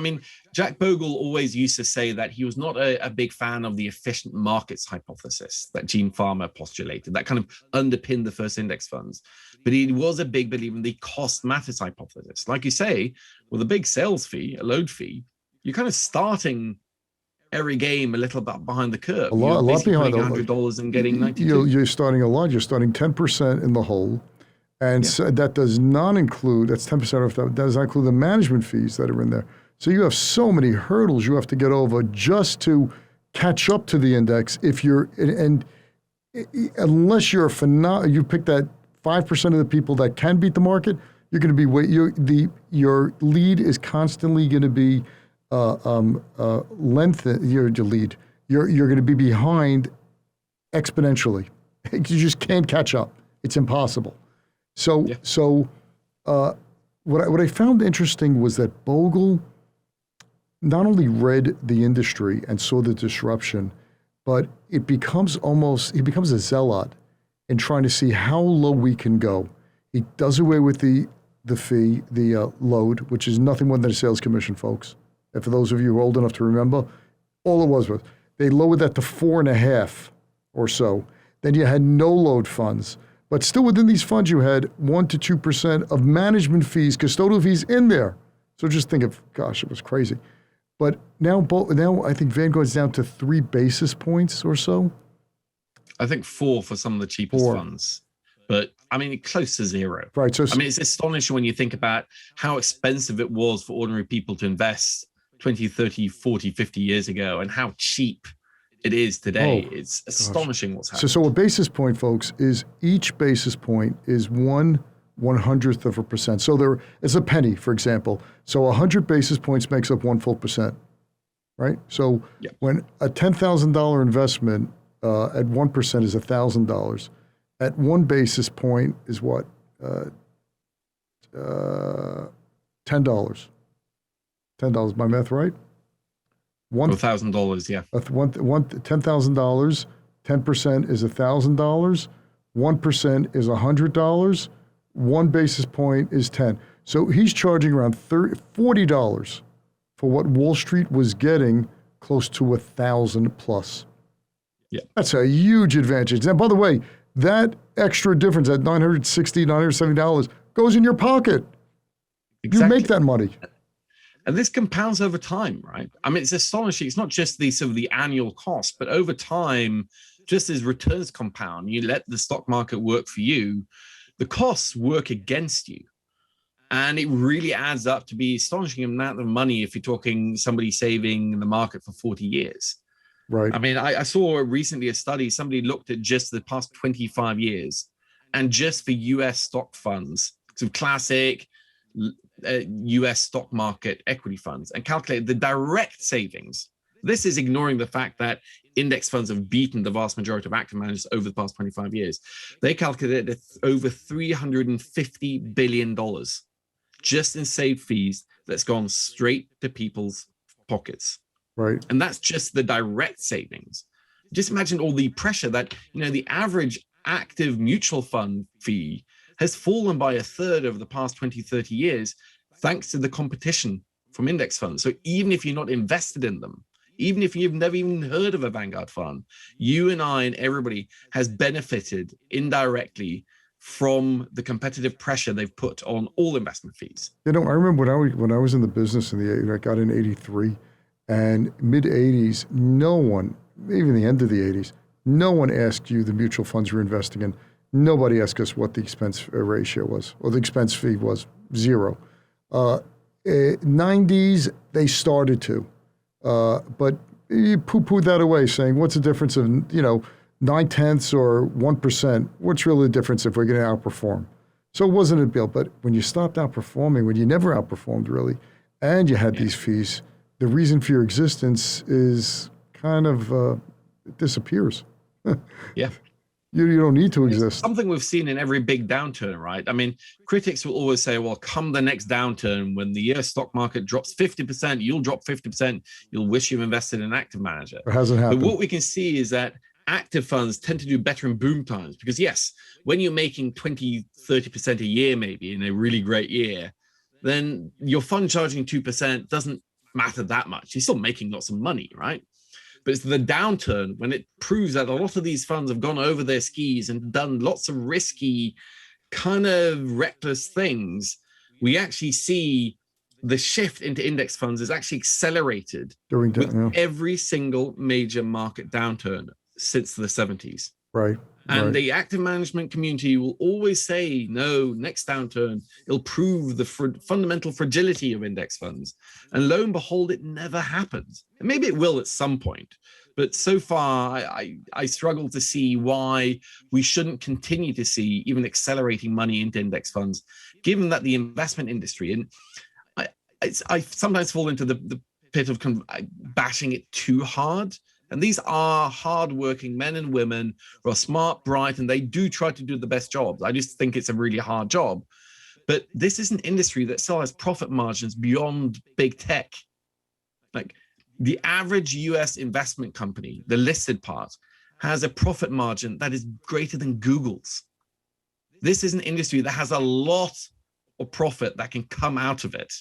Jack Bogle always used to say that he was not a big fan of the efficient markets hypothesis that Gene Farmer postulated, that kind of underpinned the first index funds. But he was a big believer in the cost matters hypothesis. Like you say, with a big sales fee, a load fee, you're kind of starting every game a little bit behind the curve. A lot behind $100 and getting 92. You're starting a lot. You're starting 10% in the hole. And so that does not include, that's 10% of that, does not include the management fees that are in there. So you have so many hurdles you have to get over just to catch up to the index. Unless you're you pick that 5% of the people that can beat the market, you're going to be, your lead is constantly going to be your lead. You're going to be behind exponentially. You just can't catch up. It's impossible. So what I found interesting was that Bogle not only read the industry and saw the disruption, but he becomes a zealot in trying to see how low we can go. He does away with the fee, the load, which is nothing more than a sales commission, folks. And for those of you who are old enough to remember, all it was they lowered that to 4.5 or so. Then you had no load funds. But still within these funds, you had 1 to 2% of management fees, custodial fees in there. So just think of, gosh, it was crazy. But now I think Vanguard's down to 3 basis points or so. I think 4 for some of the cheapest funds. But close to 0. Right. So it's astonishing when you think about how expensive it was for ordinary people to invest 20, 30, 40, 50 years ago and how cheap it is today. It's astonishing what's happening. So a basis point, folks, is each basis point is 1/100th of a percent. So it's a penny, for example. So 100 basis points makes up 1 full percent, right? So when a $10,000 investment at 1% is $1,000, at 1 basis point is what? $10. $10. My math right? $1,000, yeah. $10,000, 10% is $1,000, 1% is $100, 1 basis point is 10. So he's charging around $40 for what Wall Street was getting, close to 1,000 plus. Yeah. That's a huge advantage. And by the way, that extra difference at $960, $970 goes in your pocket. Exactly. You make that money. And this compounds over time, right? I mean, it's astonishing. It's not just the sort of the annual cost, but over time, just as returns compound, you let the stock market work for you, the costs work against you. And it really adds up to be astonishing amount of money if you're talking somebody saving in the market for 40 years. Right. I mean, I saw recently a study, somebody looked at just the past 25 years and just for US stock funds, so classic US stock market equity funds, and calculated the direct savings. This is ignoring the fact that index funds have beaten the vast majority of active managers over the past 25 years. They calculated over $350 billion just in saved fees that's gone straight to people's pockets. Right. And that's just the direct savings. Just imagine all the pressure that, the average active mutual fund fee has fallen by a third over the past 20, 30 years, thanks to the competition from index funds. So even if you're not invested in them, even if you've never even heard of a Vanguard fund, you and I and everybody has benefited indirectly from the competitive pressure they've put on all investment fees. I remember when I was in the business I got in 83 and mid 80s, no one, even the end of the 80s, no one asked you the mutual funds you're investing in. Nobody asked us what the expense ratio was or the expense fee was, zero. 90s, they started to, but you poo-pooed that away saying, what's the difference of, 9/10 or 1%? What's really the difference if we're going to outperform? So it wasn't a bill, but when you stopped outperforming, when you never outperformed really, and you had these fees, the reason for your existence is kind of disappears. Yeah. You don't need to exist. It's something we've seen in every big downturn, right? I mean, critics will always say, well, come the next downturn, when the US stock market drops 50%, you'll drop 50%, you'll wish you've invested in an active manager. It hasn't happened. But what we can see is that active funds tend to do better in boom times because, yes, when you're making 20, 30% a year, maybe in a really great year, then your fund charging 2% doesn't matter that much. You're still making lots of money, right? But it's the downturn when it proves that a lot of these funds have gone over their skis and done lots of risky, kind of reckless things. We actually see the shift into index funds is actually accelerated with every single major market downturn since the 70s. Right. And the active management community will always say, no, next downturn, it'll prove the fundamental fragility of index funds. And lo and behold, it never happens. And maybe it will at some point. But so far, I struggle to see why we shouldn't continue to see even accelerating money into index funds, given that the investment industry, and I sometimes fall into the pit of bashing it too hard. And these are hardworking men and women who are smart, bright, and they do try to do the best jobs. I just think it's a really hard job. But this is an industry that still has profit margins beyond big tech. Like the average US investment company, the listed part, has a profit margin that is greater than Google's. This is an industry that has a lot of profit that can come out of it,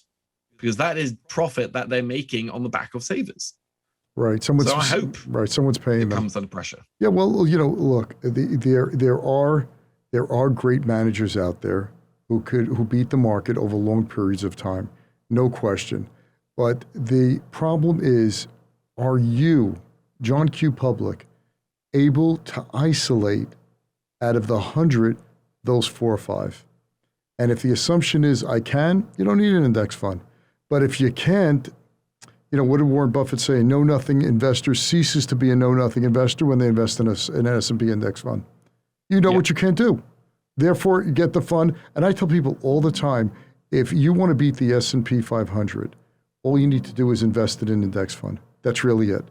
because that is profit that they're making on the back of savers. Right. So I hope someone's paying them. It comes under pressure. Yeah. Well, look, there are great managers out there who beat the market over long periods of time, no question. But the problem is, are you, John Q. Public, able to isolate out of the 100 those 4 or 5? And if the assumption is I can, you don't need an index fund. But if you can't, what did Warren Buffett say? Know-nothing investor ceases to be a know-nothing investor when they invest in an S&P index fund. You know what you can't do. Therefore, you get the fund. And I tell people all the time, if you want to beat the S&P 500, all you need to do is invest in an index fund. That's really it.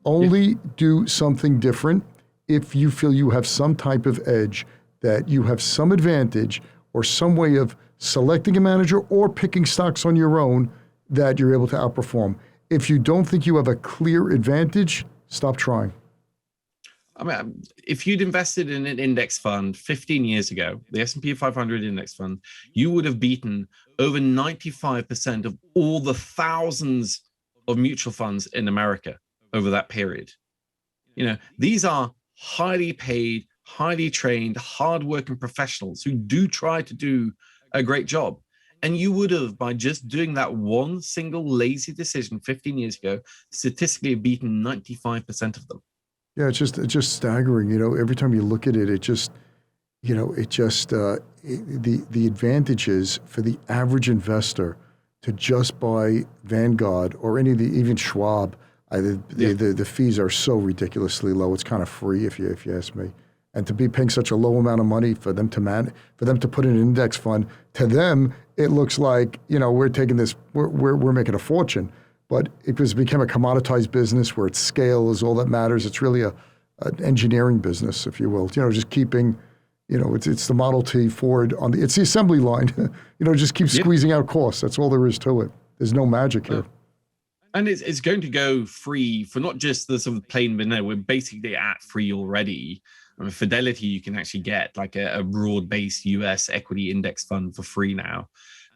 Only do something different if you feel you have some type of edge, that you have some advantage or some way of selecting a manager or picking stocks on your own that you're able to outperform. If you don't think you have a clear advantage, stop trying. I mean, if you'd invested in an index fund 15 years ago, the S&P 500 index fund, you would have beaten over 95% of all the thousands of mutual funds in America over that period. These are highly paid, highly trained, hardworking professionals who do try to do a great job. And you would have, by just doing that one single lazy decision 15 years ago, statistically beaten 95% of them. Yeah, it's just staggering. Every time you look at it, the advantages for the average investor to just buy Vanguard or any of even Schwab, the fees are so ridiculously low. It's kind of free if you ask me. And to be paying such a low amount of money for them to put in an index fund, to them it looks like we're taking this, we're making a fortune. But it became a commoditized business where its scale is all that matters. It's really an engineering business, if you will. Just keeping, it's the Model T Ford it's the assembly line. Just keep squeezing out costs. That's all there is to it. There's no magic here. And it's going to go free for not just the sort of plain vanilla. We're basically at free already. I mean, Fidelity, you can actually get like a broad-based US equity index fund for free now.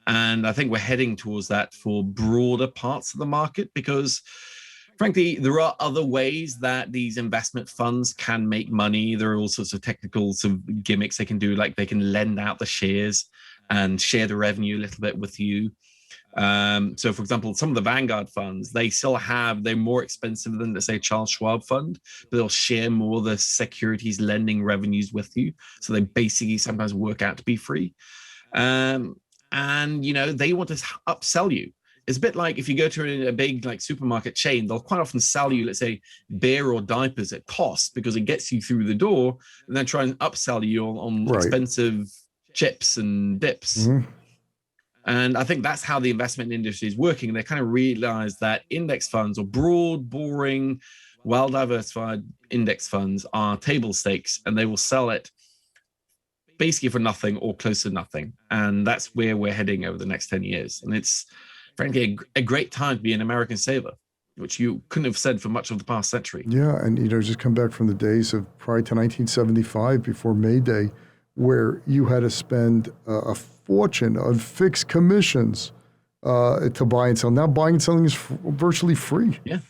And I think we're heading towards that for broader parts of the market because, frankly, there are other ways that these investment funds can make money. There are all sorts of technical sort of gimmicks they can do, like they can lend out the shares and share the revenue a little bit with you. So, for example, some of the Vanguard funds, they're more expensive than, let's say, Charles Schwab fund, but they'll share more of the securities lending revenues with you. So they basically sometimes work out to be free. And they want to upsell you. It's a bit like if you go to a big like supermarket chain, they'll quite often sell you, let's say, beer or diapers at cost because it gets you through the door, and then try and upsell you on expensive chips and dips. Mm-hmm. And I think that's how the investment industry is working. They kind of realize that index funds or broad, boring, well-diversified index funds are table stakes, and they will sell it basically for nothing or close to nothing. And that's where we're heading over the next 10 years. And it's, frankly, a great time to be an American saver, which you couldn't have said for much of the past century. Yeah, and, just come back from the days of prior to 1975, before May Day, where you had to spend a fortune on fixed commissions to buy and sell. Now buying and selling is virtually free. Yeah.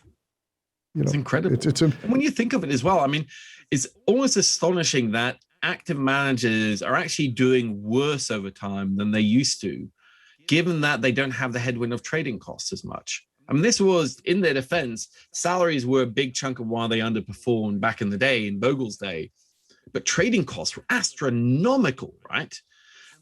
It's incredible. And when you think of it as well, I mean, it's almost astonishing that active managers are actually doing worse over time than they used to, given that they don't have the headwind of trading costs as much. I mean, this was, in their defense, salaries were a big chunk of why they underperformed back in the day, in Bogle's day. But trading costs were astronomical, right?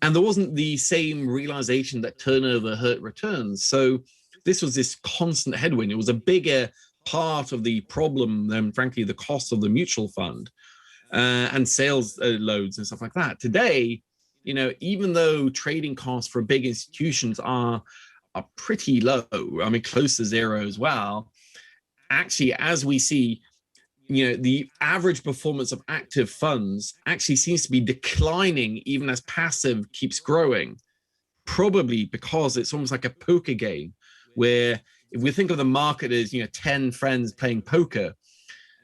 And there wasn't the same realization that turnover hurt returns. So this was this constant headwind. It was a bigger part of the problem than, frankly, the cost of the mutual fund. And sales loads and stuff like that. Today, even though trading costs for big institutions are pretty low, I mean, close to zero as well, actually, as we see, the average performance of active funds actually seems to be declining even as passive keeps growing, probably because it's almost like a poker game where if we think of the market as, 10 friends playing poker,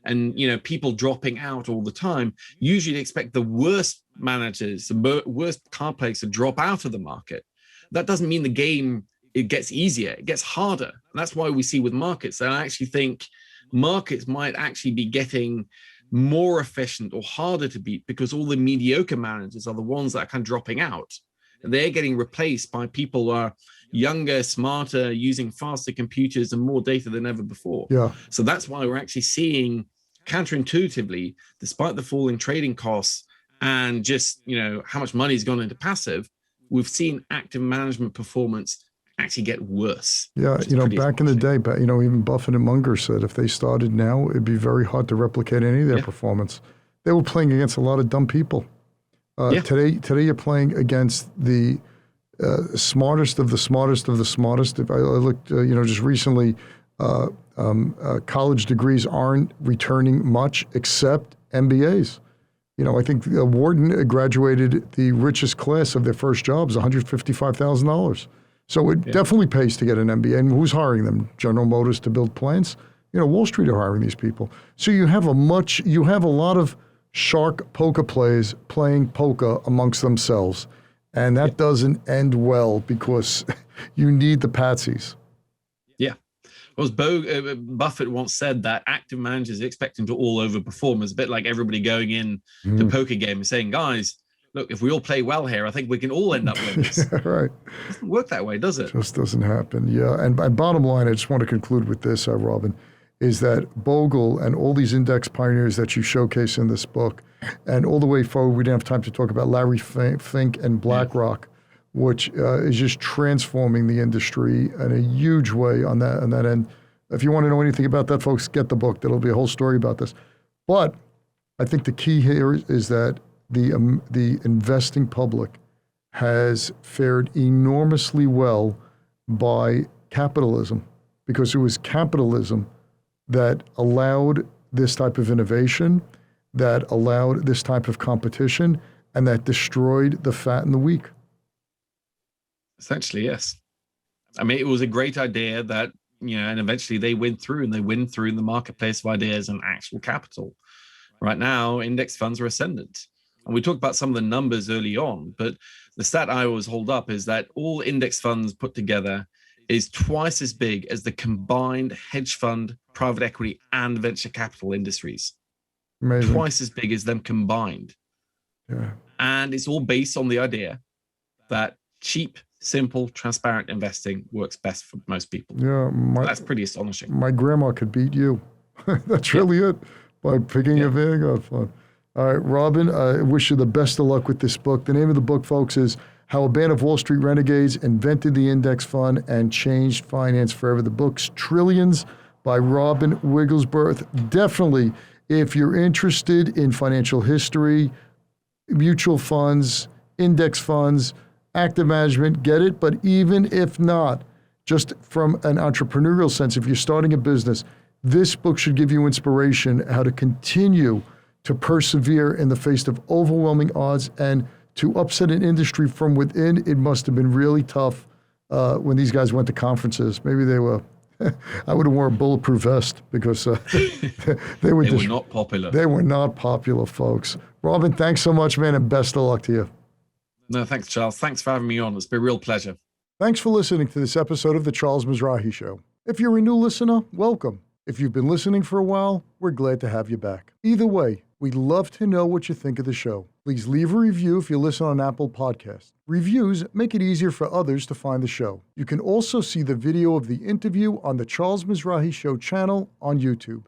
and people dropping out all the time, usually they expect the worst managers, the worst card players to drop out of the market. That doesn't mean the game, it gets easier, it gets harder. And that's why we see with markets, and I actually think markets might actually be getting more efficient or harder to beat because all the mediocre managers are the ones that are kind of dropping out. And they're getting replaced by people who are younger, smarter, using faster computers and more data than ever before. Yeah. So that's why we're actually seeing, counterintuitively, despite the fall in trading costs and just how much money has gone into passive, we've seen active management performance actually get worse. Yeah, back in the day, even Buffett and Munger said if they started now, it'd be very hard to replicate any of their performance. They were playing against a lot of dumb people. Today you're playing against the smartest of the smartest of the smartest. If I looked, just recently, college degrees aren't returning much except MBAs. I think Wharton graduated the richest class of their first jobs, $155,000. So it definitely pays to get an MBA. And who's hiring them? General Motors to build plants? Wall Street are hiring these people. So you have a lot of shark poker players playing poker amongst themselves. And that doesn't end well because you need the patsies. Yeah. Was Buffett once said that active managers expect him to all overperform. It's a bit like everybody going in to a poker game and saying, guys, look, if we all play well here, I think we can all end up winners. Yeah, right. It doesn't work that way, does it? Just doesn't happen. Yeah. And bottom line, I just want to conclude with this, Robin, is that Bogle and all these index pioneers that you showcase in this book, and all the way forward, we didn't have time to talk about Larry Fink and BlackRock, which is just transforming the industry in a huge way on that end. If you want to know anything about that, folks, get the book. There'll be a whole story about this. But I think the key here is that the investing public has fared enormously well by capitalism, because it was capitalism that allowed this type of innovation, that allowed this type of competition, and that destroyed the fat and the weak. Essentially, yes. I mean, it was a great idea that, and eventually they win through in the marketplace of ideas and actual capital. Right now, index funds are ascendant. And we talked about some of the numbers early on, but the stat I always hold up is that all index funds put together is twice as big as the combined hedge fund, private equity, and venture capital industries. Amazing. Twice as big as them combined. Yeah. And it's all based on the idea that cheap, simple, transparent investing works best for most people. Yeah, that's pretty astonishing. My grandma could beat you. That's really it, by picking advantage of fun. All right, Robin, I wish you the best of luck with this book. The name of the book, folks, is How a Band of Wall Street Renegades Invented the Index Fund and Changed Finance Forever. The book's Trillions by Robin Wigglesworth. Definitely, if you're interested in financial history, mutual funds, index funds, active management, get it. But even if not, just from an entrepreneurial sense, if you're starting a business, this book should give you inspiration how to continue to persevere in the face of overwhelming odds and to upset an industry from within. It must have been really tough when these guys went to conferences. Maybe they were, I would have worn a bulletproof vest because they were not popular. They were not popular, folks. Robin, thanks so much, man, and best of luck to you. No, thanks, Charles. Thanks for having me on. It's been a real pleasure. Thanks for listening to this episode of The Charles Mizrahi Show. If you're a new listener, welcome. If you've been listening for a while, we're glad to have you back. Either way, we'd love to know what you think of the show. Please leave a review if you listen on Apple Podcasts. Reviews make it easier for others to find the show. You can also see the video of the interview on the Charles Mizrahi Show channel on YouTube.